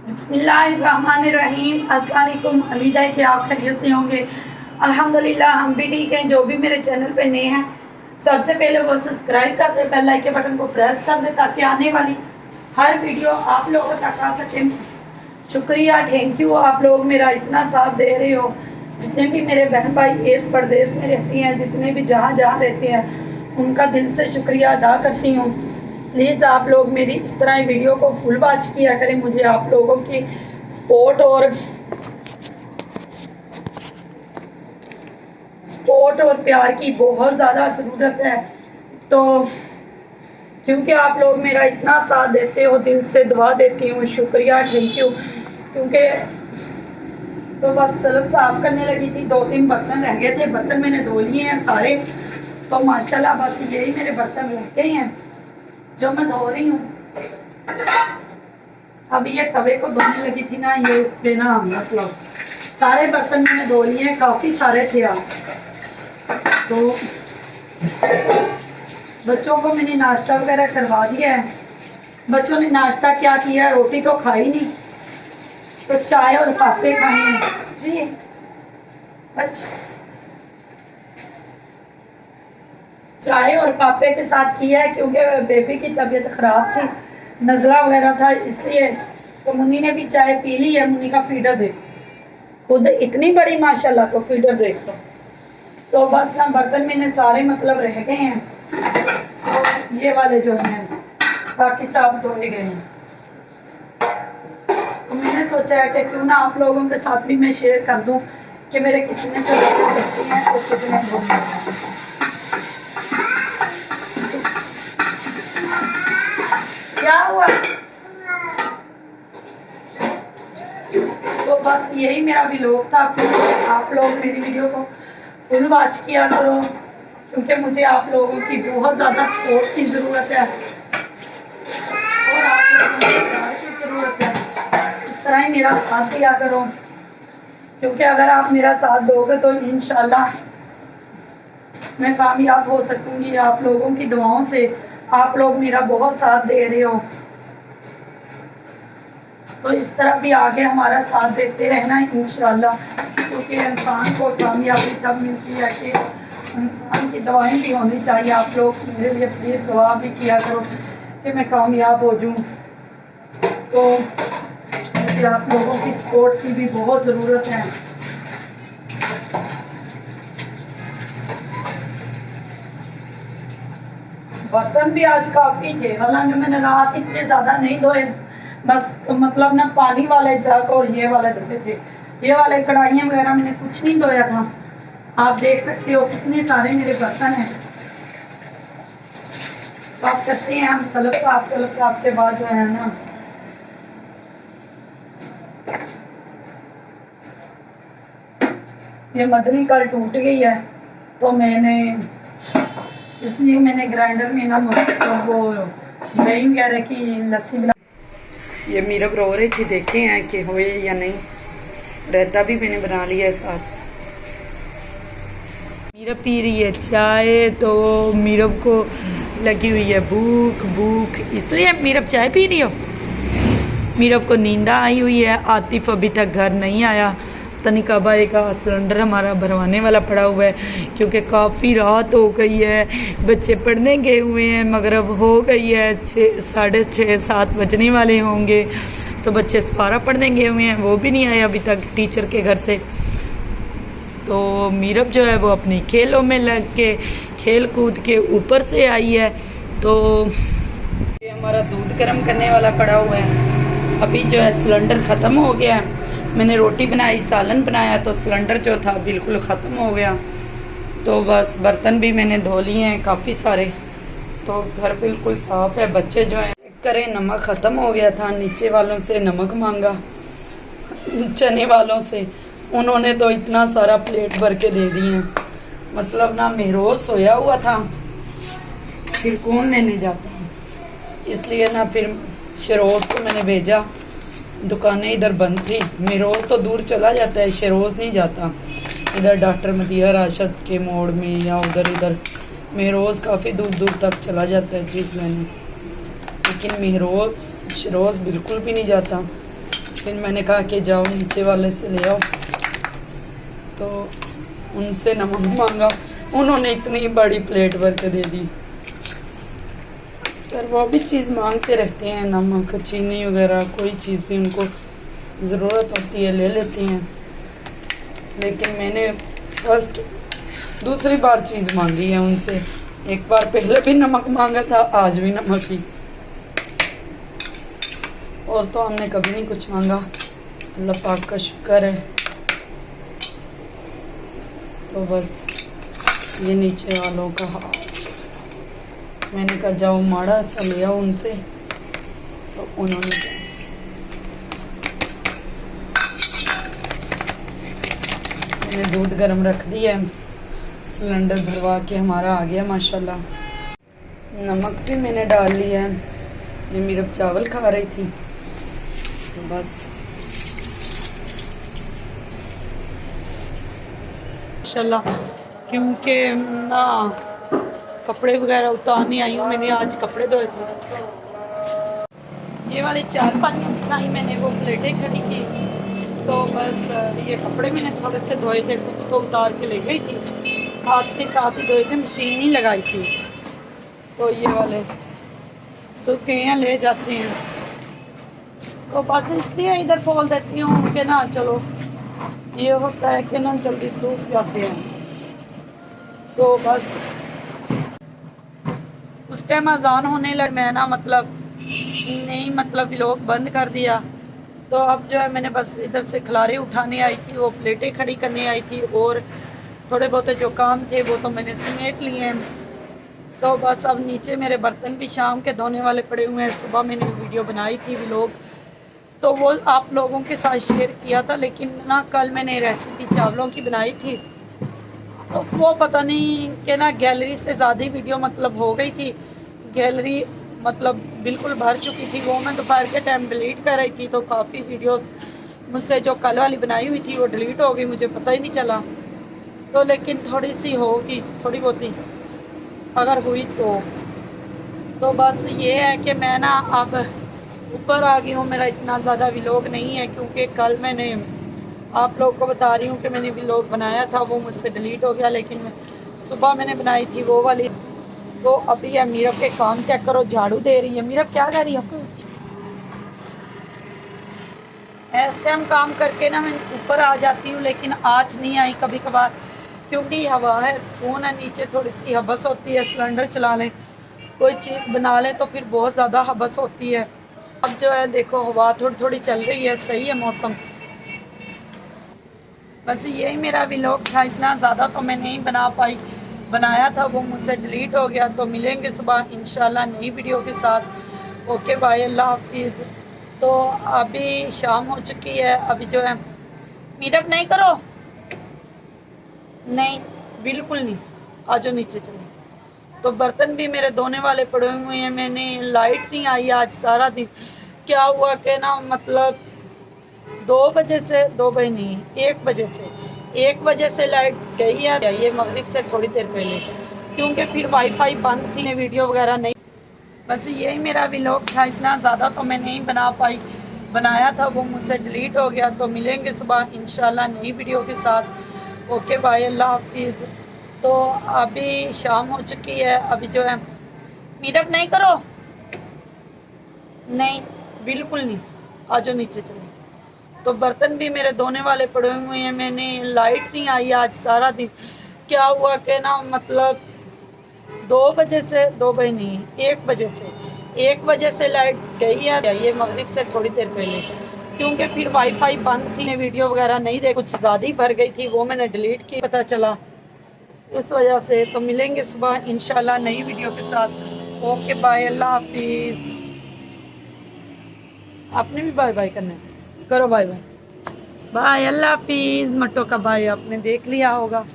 बिस्मिल्लाहिर्रहमानिर्रहीम। अस्सलाम वालेकुम। उम्मीद है कि आप खैरियत से होंगे। अल्हम्दुलिल्लाह हम भी ठीक हैं। जो भी मेरे चैनल पे नए हैं सबसे पहले वो सब्सक्राइब कर दे, बेल आइकन के बटन को प्रेस कर दे ताकि आने वाली हर वीडियो आप लोगों तक आ सके। शुक्रिया, थैंक यू। आप लोग मेरा इतना साथ दे रहे हो। जितने भी मेरे बहन भाई देश प्रदेश में रहती हैं, जितने भी जहाँ जहाँ रहते हैं, उनका दिल से शुक्रिया अदा करती हूँ। प्लीज़ आप लोग मेरी इस तरह वीडियो को फुल वॉच किया करें। मुझे आप लोगों की सपोर्ट और प्यार की बहुत ज़्यादा ज़रूरत है। तो क्योंकि आप लोग मेरा इतना साथ देते हो, दिल से दुआ देती हूँ। शुक्रिया, थैंक यू। क्योंकि तो बस सलब साफ़ करने लगी थी, 2-3 बर्तन रह गए थे। बर्तन मैंने धो लिए हैं सारे। तो माशाल्लाह बस यही मेरे बर्तन रह गए हैं जो मैं धो रही हूँ। अभी ये तवे को धोने लगी थी ना, ये इस पे ना मतलब सारे बर्तन मैंने धो लिए हैं, काफ़ी सारे थे। आप तो बच्चों को मैंने नाश्ता वगैरह करवा दिया है। बच्चों ने नाश्ता क्या किया, रोटी तो खाई नहीं, तो चाय और पापे खाए हैं जी। अच्छा, चाय और पापे के साथ किया है क्योंकि बेबी की तबीयत ख़राब थी, नज़ला वगैरह था, इसलिए। तो मुन्नी ने भी चाय पी ली है। मुन्नी का फीडर देखो, खुद इतनी बड़ी माशाल्लाह, तो फीडर देख लो। तो बस ना बर्तन मैंने सारे मतलब रह गए हैं। तो ये वाले जो हैं बाकी सब धोए गए हैं। तो मैंने सोचा है कि क्यों ना आप लोगों के साथ भी मैं शेयर कर दूं कि मेरे कितने से बर्तन बचते हैं और कितने धोए हैं। क्या हुआ? तो बस यही मेरा व्लॉग था। आप लोग मेरी वीडियो को फुल वॉच किया करो क्योंकि मुझे आप लोगों की बहुत ज़्यादा सपोर्ट की ज़रूरत है और आप लोगों की प्यार की ज़रूरत है। इस तरह ही मेरा साथ दिया करो क्योंकि अगर आप मेरा साथ दोगे तो इंशाल्लाह मैं कामयाब हो सकूँगी। आप लोगों की दुआओं से आप लोग मेरा बहुत साथ दे रहे हो, तो इस तरह भी आगे हमारा साथ देते रहना इंशाल्लाह। क्योंकि इंसान को कामयाबी तब मिलती है कि इंसान की दवाएं भी होनी चाहिए। आप लोग मेरे लिए प्लीज़ दुआ भी किया करो कि मैं कामयाब हो जाऊँ। तो मुझे आप लोगों की सपोर्ट की भी बहुत ज़रूरत है। बर्तन भी आज काफ़ी थे, हालांकि मैंने रात इतने ज़्यादा नहीं धोए, बस मतलब ना पानी वाले जग और ये वाले धोए थे। ये वाले कढ़ाइयाँ वगैरह मैंने कुछ नहीं धोया था। आप देख सकते हो कितने सारे मेरे बर्तन हैं। तो आप करते हैं हम सलब साफ के बाद जो है ना ये मदनी कल टूट गई है, तो इसलिए मैंने ग्राइंडर में ना मतलब वो दही वगैरह की लस्सी बना। ये मीरब रो रही थी, देखे हैं कि होए या नहीं। रायता भी मैंने बना लिया है साथ। मीरब पी रही है चाय, तो मीरब को लगी हुई है भूख, इसलिए मीरब चाय पी रही हो। मीरब को नींद आई हुई है। आतिफ अभी तक घर नहीं आया, तनी कब आएगा। सिलेंडर हमारा भरवाने वाला पड़ा हुआ है क्योंकि काफ़ी रात हो गई है। बच्चे पढ़ने गए हुए हैं, मगरिब हो गई है, 6:30-7 बजने वाले होंगे। तो बच्चे सपारा पढ़ने गए हुए हैं, वो भी नहीं आए अभी तक टीचर के घर से। तो मीरब जो है वो अपनी खेलों में लग के खेल कूद के ऊपर से आई है। तो ये हमारा दूध गर्म करने वाला पड़ा हुआ है। अभी जो है सिलेंडर ख़त्म हो गया है। मैंने रोटी बनाई, सालन बनाया, तो सिलेंडर जो था बिल्कुल ख़त्म हो गया। तो बस बर्तन भी मैंने धो लिए हैं काफ़ी सारे। तो घर बिल्कुल साफ़ है। बच्चे जो हैं करें, नमक ख़त्म हो गया था, नीचे वालों से नमक मांगा, चने वालों से। उन्होंने तो इतना सारा प्लेट भर के दे दिए हैं। मतलब ना मेहरोज सोया हुआ था, फिर कौन लेने जाता, इसलिए ना फिर शरोज को मैंने भेजा। दुकानें इधर बंद थी। मेहरोज तो दूर चला जाता है, शरोज नहीं जाता। इधर डॉक्टर मदिया राशद के मोड़ में या उधर मेहरोज काफ़ी दूर दूर तक चला जाता है चीज़ लेने, लेकिन शरोज बिल्कुल भी नहीं जाता। फिर मैंने कहा कि जाओ नीचे वाले से ले आओ, तो उनसे नमक मांगा, उन्होंने इतनी बड़ी प्लेट भर के दे दी। सर वो भी चीज़ मांगते रहते हैं, नमक चीनी वगैरह, कोई चीज़ भी उनको ज़रूरत होती है ले लेती हैं। लेकिन मैंने फर्स्ट दूसरी बार चीज़ मांगी है उनसे, एक बार पहले भी नमक मांगा था, आज भी नमक ही। और तो हमने कभी नहीं कुछ मांगा, अल्लाह पाक का शुक्र है। तो बस ये नीचे वालों का हाल। मैंने कहा जाओ माड़ा सा ले आओ उनसे, तो उन्होंने मैंने दूध गर्म रख दिया है, सिलेंडर भरवा के हमारा आ गया माशाल्लाह। नमक भी मैंने डाल लिया है। ये मीरब चावल खा रही थी, तो बस माशाल्लाह। क्योंकि ना कपड़े वगैरह उतारने आई हूँ, मैंने आज कपड़े धोए थे। ये वाले 4-5 बिछाई मैंने, वो प्लेटें खड़ी की, तो बस ये कपड़े मैंने थोड़े से धोए थे, कुछ तो उतार के ले गई थी, हाथ के साथ ही धोए थे, मशीन नहीं लगाई थी। तो ये वाले सूखे हैं, ले जाते हैं, तो बस इसलिए इधर खोल देती हूँ कि ना चलो ये होता है कि ना जल्दी सूख जाते हैं। तो बस उस टाइम अजान होने लग, मैं ना मतलब नहीं मतलब व्लॉग बंद कर दिया। तो अब जो है मैंने बस इधर से खिलारे उठाने आई थी, वो प्लेटें खड़ी करने आई थी, और थोड़े बहुत जो काम थे वो तो मैंने समेट लिए हैं। तो बस अब नीचे मेरे बर्तन भी शाम के धोने वाले पड़े हुए हैं। सुबह मैंने वीडियो बनाई थी व्लॉग, तो वो आप लोगों के साथ शेयर किया था, लेकिन ना कल मैंने रेसिपी चावलों की बनाई थी, तो वो पता नहीं कि ना गैलरी से ज़्यादा वीडियो मतलब हो गई थी, गैलरी मतलब बिल्कुल भर चुकी थी। वो मैं दोपहर के टाइम डिलीट कर रही थी, तो काफ़ी वीडियोस मुझसे जो कल वाली बनाई हुई थी वो डिलीट हो गई, मुझे पता ही नहीं चला। तो लेकिन थोड़ी सी होगी, थोड़ी बहुत ही अगर हुई तो बस ये है कि मैं ना अब ऊपर आ गई हूँ। मेरा इतना ज़्यादा व्लॉग नहीं है, क्योंकि कल मैंने आप लोगों को बता रही हूँ कि मैंने व्लॉग बनाया था, वो मुझसे डिलीट हो गया, लेकिन सुबह मैंने बनाई थी वो वाली। तो अभी है मीरब के काम चेक करो, झाड़ू दे रही है। मीरब क्या कर रही है? इस टाइम काम करके ना मैं ऊपर आ जाती हूँ, लेकिन आज नहीं आई, कभी कभार, क्योंकि हवा है, सुकून है, नीचे थोड़ी सी हबस होती है। सिलेंडर चला लें, कोई चीज़ बना लें तो फिर बहुत ज़्यादा हबस होती है। अब जो है देखो हवा थोड़ी थोड़ी चल रही है, सही है मौसम। बस यही मेरा व्लॉग था, इतना ज़्यादा तो मैं नहीं बना पाई, बनाया था वो मुझसे डिलीट हो गया। तो मिलेंगे सुबह इंशाल्लाह नई वीडियो के साथ। ओके बाय, अल्लाह हाफिज़। तो अभी शाम हो चुकी है, अभी जो है मीटअप नहीं करो, नहीं बिल्कुल नहीं, आ जाओ नीचे चलो। तो बर्तन भी मेरे धोने वाले पड़े हुए हैं। मैंने लाइट नहीं आई आज सारा दिन, क्या हुआ कि ना मतलब 2 बजे से 2 बजे नहीं 1 बजे से लाइट गई है, ये मगरिब से थोड़ी देर पहले, क्योंकि फिर वाईफाई बंद थी, वीडियो वगैरह नहीं। बस यही मेरा व्लॉग था, इतना ज़्यादा तो मैं नहीं बना पाई, बनाया था वो मुझसे डिलीट हो गया। तो मिलेंगे सुबह इंशाल्लाह नई वीडियो के साथ। ओके बाय, अल्लाह हाफिज़। तो अभी शाम हो चुकी है, अभी जो है मीटअप नहीं करो, नहीं बिल्कुल नहीं, आ जाओ नीचे चलो। तो बर्तन भी मेरे धोने वाले पड़े हुए हैं। मैंने लाइट नहीं आई आज सारा दिन, क्या हुआ कि ना मतलब 2 बजे से 2 बजे नहीं 1 बजे से लाइट गई है, ये मगरिब से थोड़ी देर पहले, क्योंकि फिर वाईफाई बंद थी, वीडियो वगैरह नहीं देख, कुछ ज़्यादा ही भर गई थी, वो मैंने डिलीट की, पता चला इस वजह से। तो मिलेंगे सुबह इंशाल्लाह नई वीडियो के साथ। ओके बाय, अल्लाह हाफिज़। आपने भी बाय बाय करना है, करो बाय बाय। बाय, अल्लाह हाफिज़। मट्टो का बाय आपने देख लिया होगा।